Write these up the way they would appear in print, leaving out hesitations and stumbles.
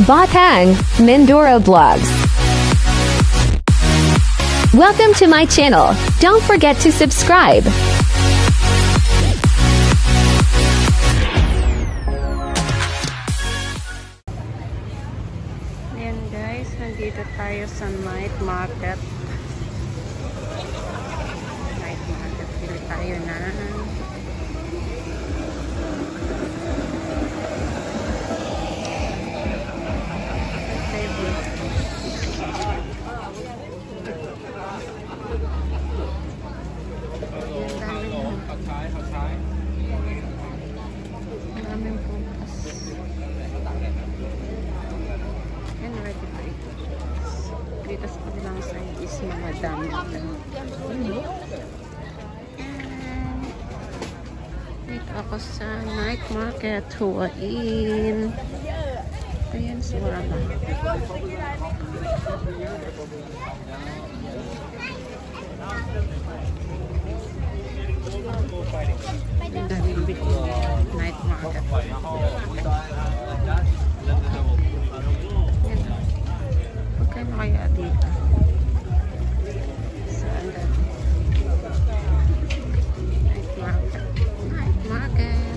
Batang, Mindoro Vlogs. Welcome to my channel. Don't forget to subscribe. Ayan guys, nandito tayo sa night market. Night market, pili tayo na maraming pumpas. And ready to eat. Dito sa kabilang side is mga dami. And dito ako sa night market, Huwain. Ayan, suwala. Ang daming bigyan night market. Magkano kaya dito? Saan dati? Night market. Night market.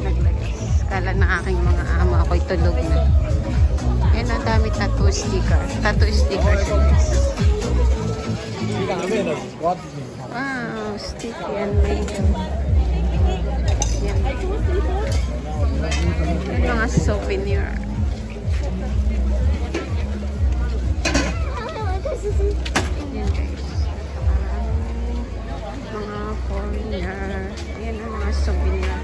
Naglagas. Kala na aking mga ama ako'y tulog na. Yan ang dami tattoo sticker. Tattoo sticker guys. Wow, sticky and made. Yan. Yan mga souvenir. Yan guys. Mga foreigner. Yan ang mga souvenir.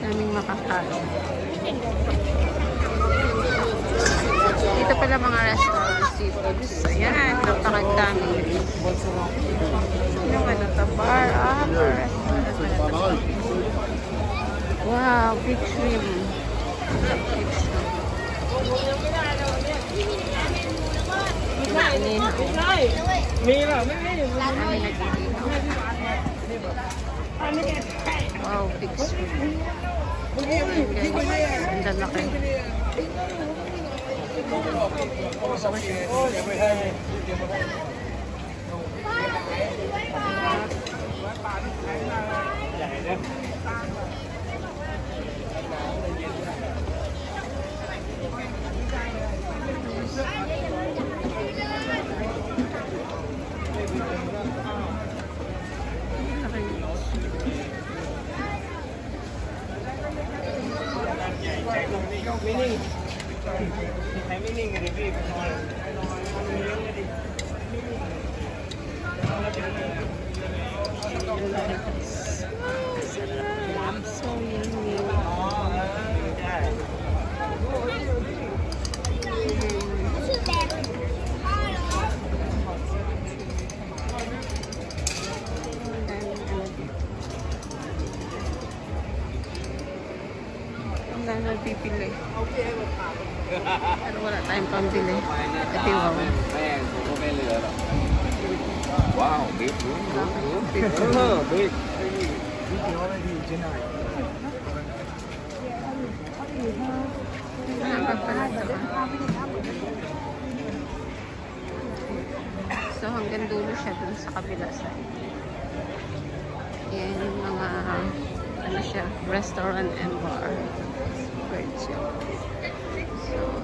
Daming makakain. Dito pala mga restaurant, seafoods. Ayan, napakadami. Yung ano to, bar, restaurant. Wow, big shrimp. Big shrimp. Wow, big shrimp. Ang lalaki. Nagpipili. Pero wala tayong pambili. Ito wow. Wow, big. Big. So hanggang dulo siya dun sa kabila side. Yan yung mga ano siya, restaurant and bar. So,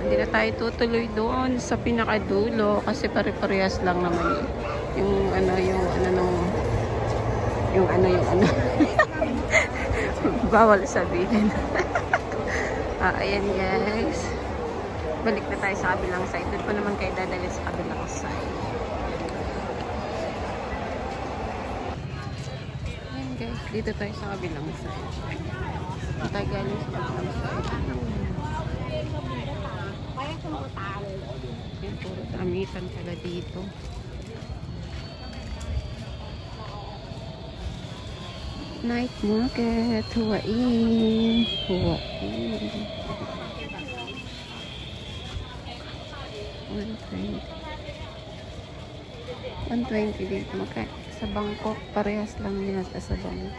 hindi na tayo tutuloy doon sa pinakadulo kasi pare-parehas lang naman yung ano bawal sabihin. Ayan guys, balik na tayo sa kabilang side. Doon pa naman kayo dadali sa kabilang side. Ayan guys, dito tayo sa kabilang side. Tayo galing sa kabilang side. Ayan, puro damitan pala dito. Night market, Huwain. Huwain. 120. 120 dito. Sa Bangkok, parehas lang yata sa Bangkok.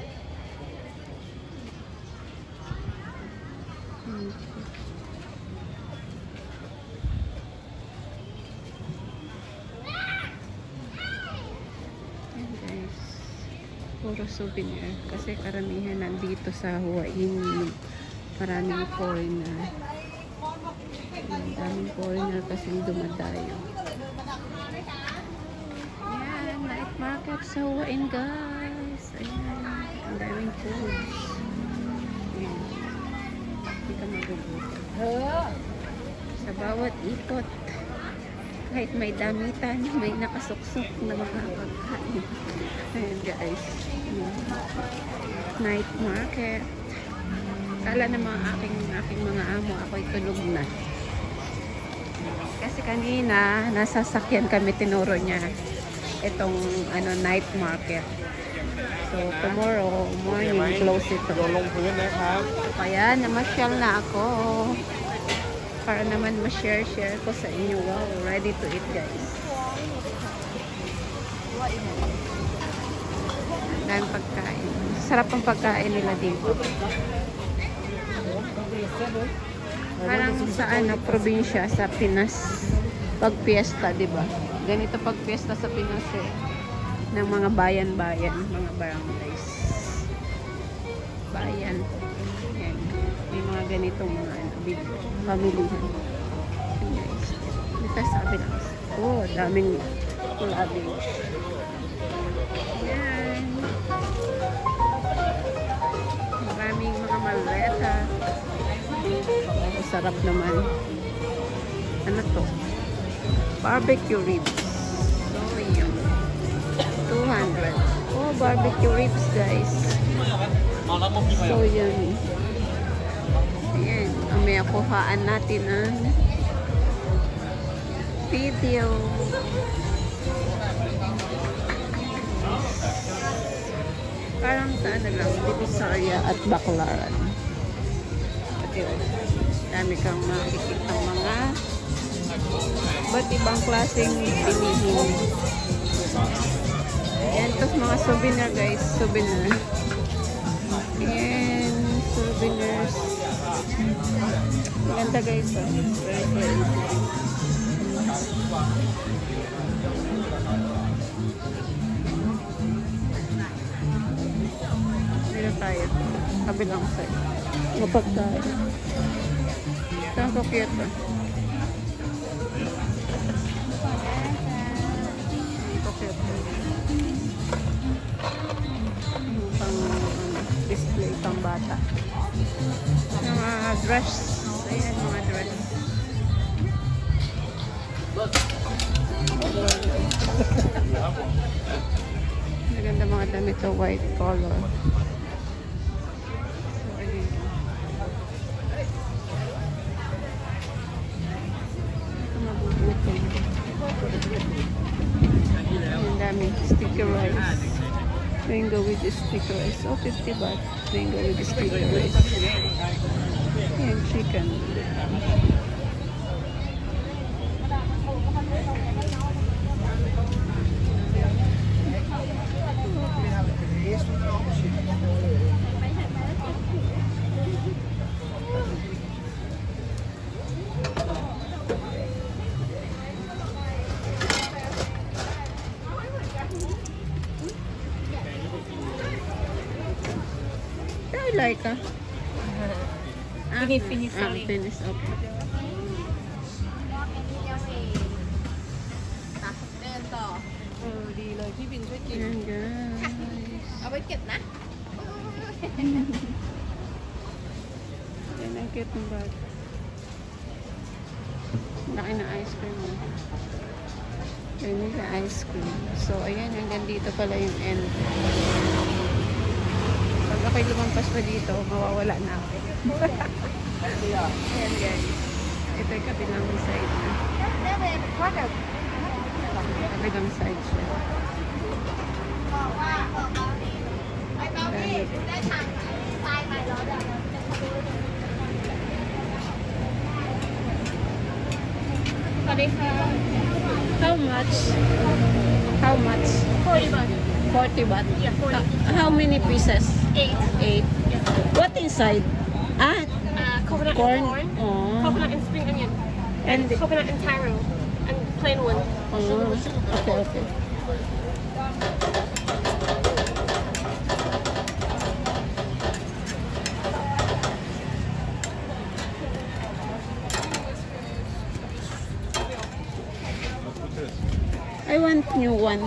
Ayan guys. Puro souvenir. Kasi karamihan nandito sa Hawaii. Maraming foreigner. Daming foreigner kasi dumadayo. Ayan, night market sa Hawaii guys. Ayan, ang daming foods. Ayan. Hindi ka magugutom. Sa bawat ikot, kahit may damitan, may nakasuksok na makapagkain. Ayan guys. Ayan. Night market. Kala ng mga aking mga amo, ako'y tulog na. Kasi kanina, nasa sakyan kami, tinuro niya itong night market. So, tomorrow morning, close ito. Kaya, namasyal na ako. Para naman ma-share ko sa inyo. Wow, ready to eat guys. Daming pagkain. Sarap ang pagkain nila dito. Parang sa probinsya sa Pinas pag fiesta, 'di ba? Ganito pag fiesta sa Pinas ng mga bayan-bayan, mga barangays. Bayan. Ayan. May mga ganitong mga pamilihan. Guys. Dito sa kabilang. Oh, daming luggage. Ayan. Maraming mga maleta. Sarap naman. Ano to? Barbecue ribs. So, yun. 200. Oh, barbecue ribs, guys. So, yun. Ayan. May kuhaan natin ang video. Parang saan na lang. Divisoria at Baclaran. Dami kang makikita mga ba't ibang klaseng bilihin. Ayan, tapos mga souvenir guys, souvenir. Ayan, souvenirs. Maganda guys, oh. Dito tayo, kabilang side. Mapagkain. Saan so cute ba? So cute ba? Pang display, pang bata. Mga dress. Ayan, mga dress. Maganda mga damit sa white color. Ang dami. Sticker rice. Mango with the sticker rice. Oh, 50 baht. Mango with the sticker rice. Ayan, chicken. I like it. Finish, finish, okay. Đi lời phía bên phía kia. Ayan guys. Ở bên kịch nè. Ayan ang cute ng bag. Laki na ice cream. Ayan yung ice cream. So, ayan, hanggang dito pala yung end. Pag ako'y lumampas pa dito, mawawala na ako. Ayan guys. Ito yung kabilang side na. Kabilang side siya. How much? How much? 40 baht. 40 baht. Yeah, 40. How many pieces? 8. 8. What inside? Ah, Coconut corn. and corn. Oh. Coconut and spring onion. And Coconut and taro. And plain one. oh, okay, okay. I want new one.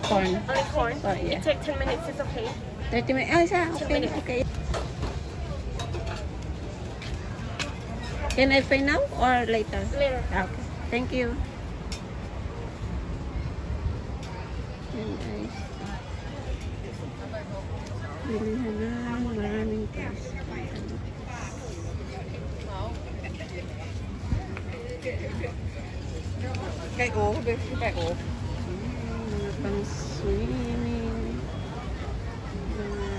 Corn. Only corn. Oh, yeah. It takes 10 minutes. It's okay. 30 minutes. Ah, isa. Okay, okay. Can I pay now or later? Later. Ah, okay. Thank you. Yan guys. Bilihan na maraming price. Cây ố, bên cây ố. Mga pang-swimming. Mga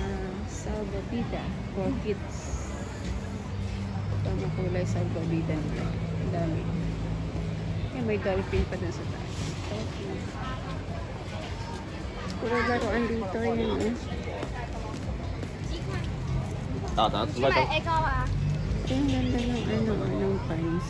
salvavida for kids. Ito ang makulay salvavida nila. Ang dami. May dolphin pa dun sa taas. Okay. Puro laruan dito yun eh. Tao, subay tao. Ang ganda ng anong pines.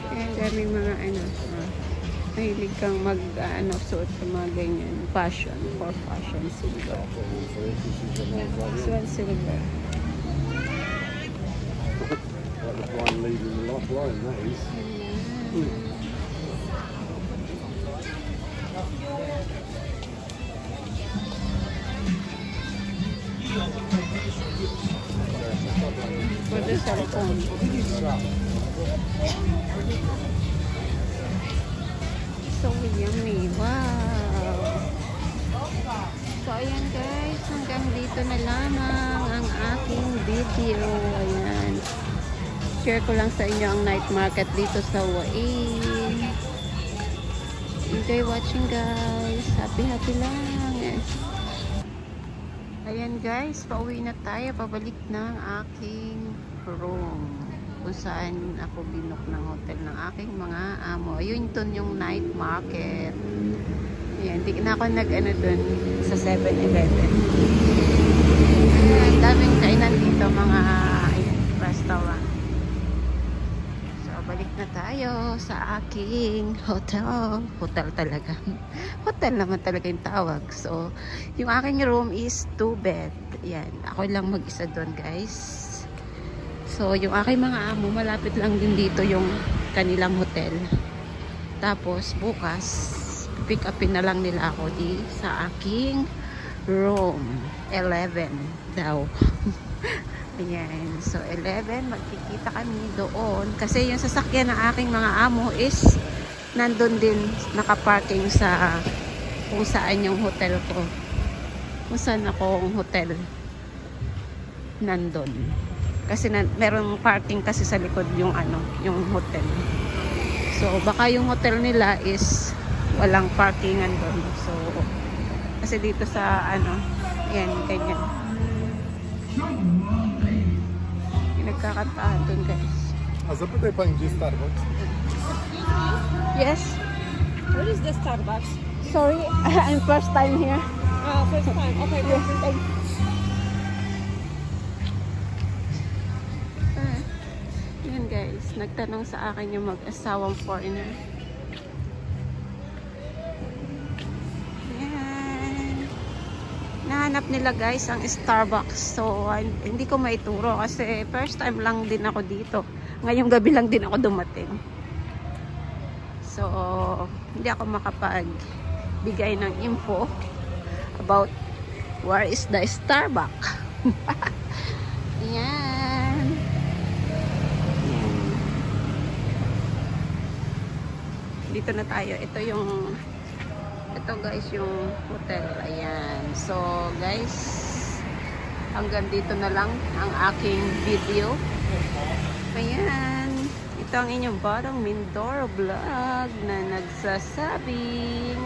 Ang daming mga mahilig kang suot sa mga ganyan. Fashion, for fashion, silver. This one silver. Like the blind leading the life line, that is. For the cellphone. So yummy. Wow! So ayan guys, hanggang dito na lamang ang aking video. Ayan. Share ko lang sa inyo ang night market dito sa Huayin. Enjoy watching guys. Happy lang. Ayan guys, pauwi na tayo. Pabalik na ang aking room. Kung saan ako binok ng hotel ng aking mga amo. Ayun dun yung night market. Ayan, di na ako nag-ano dun sa 7-Eleven. Ang daming kainan dito, mga restaurant. So, balik na tayo sa aking hotel. Hotel talaga. Hotel naman talaga yung tawag. So, yung aking room is 2 bed. Ayan, ako lang mag-isa doon guys. So, yung aking mga amo, malapit lang din dito yung kanilang hotel. Tapos, bukas, pick upin na lang nila ako sa aking room. 11 daw. Ayan. So, 11, magkikita kami doon. Kasi yung sasakyan ng aking mga amo is nandun din, nakaparking sa kung saan yung hotel ko. Kung saan akong hotel nandun. Kasi merong parking kasi sa likod yung yung hotel. So, baka yung hotel nila is walang parkingan doon. So, kasi dito sa yan, ganyan. Yung nagkakantahan doon guys. Zapytaj pani, gdzie Starbucks? Yes? What is the Starbucks? Sorry, I'm first time here. First time. Okay, Yes, thanks. Yan guys, nagtanong sa akin yung mag-asawang foreigner. Yan. Nahanap nila guys ang Starbucks. So, hindi ko maituro kasi first time lang din ako dito. Ngayong gabi lang din ako dumating. So, hindi ako makapagbigay ng info about where is the Starbucks. Ayan. Dito na tayo. Ito guys yung hotel. Ayan. So guys, hanggang dito na lang ang aking video. Ayan. Ito ang inyong Batang Mindoro vlog na nagsasabing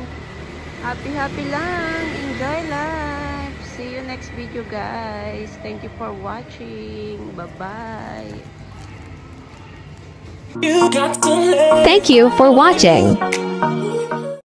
happy lang. Enjoy enjoy life. See you next video, guys. Thank you for watching. Bye-bye. Thank you for watching.